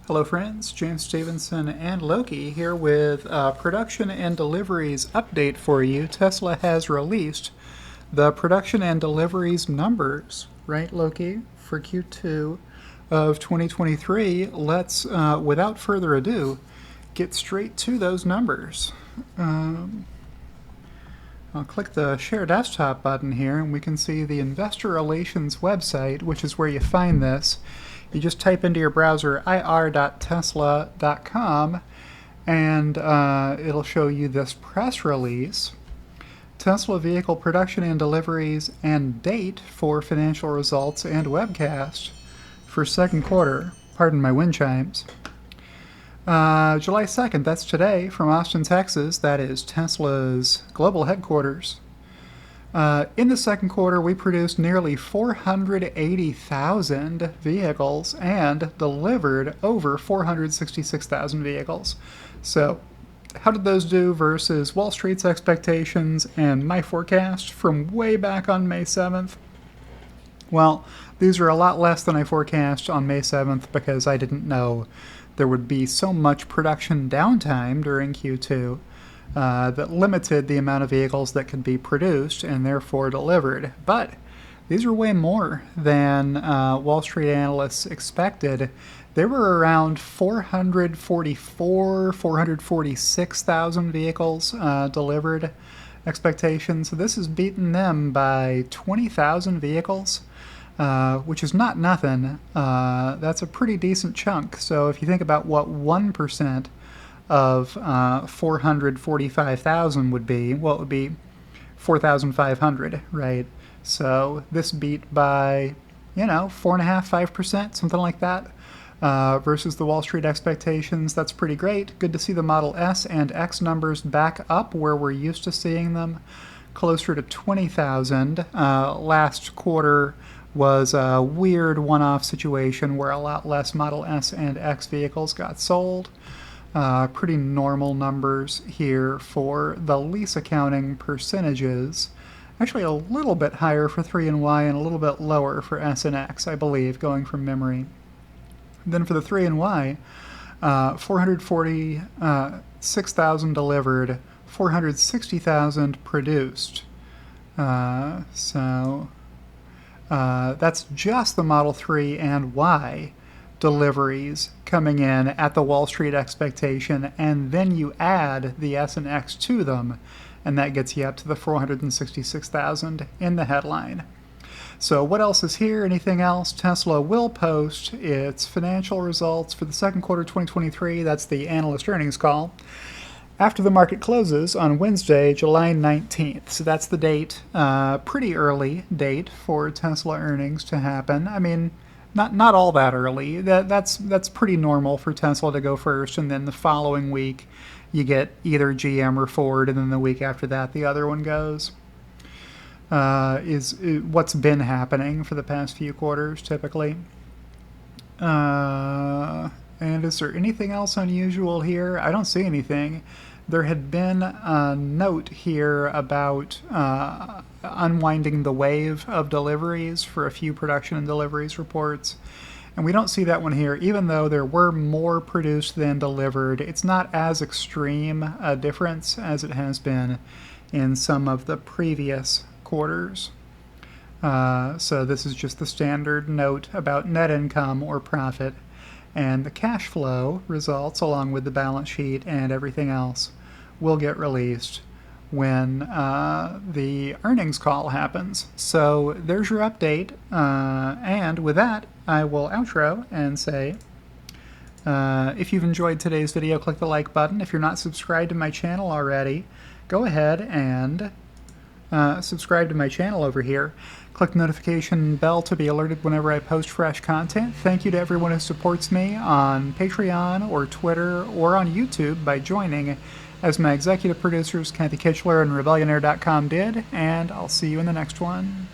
Hello friends, James Stevenson and Loki here with a production and deliveries update for you. Tesla has released the production and deliveries numbers, right Loki, for Q2 of 2023. Let's, without further ado, get straight to those numbers. I'll click the Share Desktop button here and we can see the Investor Relations website, which is where you find this. You just type into your browser ir.tesla.com and it'll show you this press release, Tesla vehicle production and deliveries, and date for financial results and webcast for second quarter. Pardon my wind chimes. July 2nd, that's today, from Austin, Texas. That is Tesla's global headquarters. In the second quarter, we produced nearly 480,000 vehicles and delivered over 466,000 vehicles. So, how did those do versus Wall Street's expectations and my forecast from way back on May 7th? Well, these are a lot less than I forecast on May 7th because I didn't know there would be so much production downtime during Q2 that limited the amount of vehicles that could be produced and therefore delivered. But these are way more than Wall Street analysts expected. They were around 446,000 vehicles delivered expectations. So this has beaten them by 20,000 vehicles. Which is not nothing. That's a pretty decent chunk. So if you think about what 1% of 445,000 would be, well, it would be 4,500, right? So this beat by, 4.5%, 5%, something like that, versus the Wall Street expectations. That's pretty great. Good to see the Model S and X numbers back up where we're used to seeing them, closer to 20,000. Last quarter was a weird one-off situation where a lot less Model S and X vehicles got sold. Pretty normal numbers here for the lease accounting percentages. Actually a little bit higher for 3 and Y and a little bit lower for S and X, I believe, going from memory. Then for the 3 and Y, 446,000 delivered, 460,000 produced. That's just the Model 3 and Y deliveries coming in at the Wall Street expectation, and then you add the S and X to them, and that gets you up to the 466,000 in the headline. So what else is here? Anything else? Tesla will post its financial results for the second quarter 2023. That's the analyst earnings call after the market closes on Wednesday, July 19th. So that's the date, pretty early date for Tesla earnings to happen. I mean, not all that early. That's pretty normal for Tesla to go first, and then the following week you get either GM or Ford, and then the week after that the other one goes. Is what's been happening for the past few quarters, typically. And is there anything else unusual here? I don't see anything. There had been a note here about unwinding the wave of deliveries for a few production and deliveries reports. And we don't see that one here, even though there were more produced than delivered. It's not as extreme a difference as it has been in some of the previous quarters. So this is just the standard note about net income or profit. And the cash flow results, along with the balance sheet and everything else, will get released when the earnings call happens. So there's your update. And with that, I will outro and say, if you've enjoyed today's video, click the like button. If you're not subscribed to my channel already, go ahead and subscribe to my channel over here. Click the notification bell to be alerted whenever I post fresh content. Thank you to everyone who supports me on Patreon or Twitter or on YouTube by joining, as my executive producers Kathy Kitchler and Rebellionaire.com did, and I'll see you in the next one.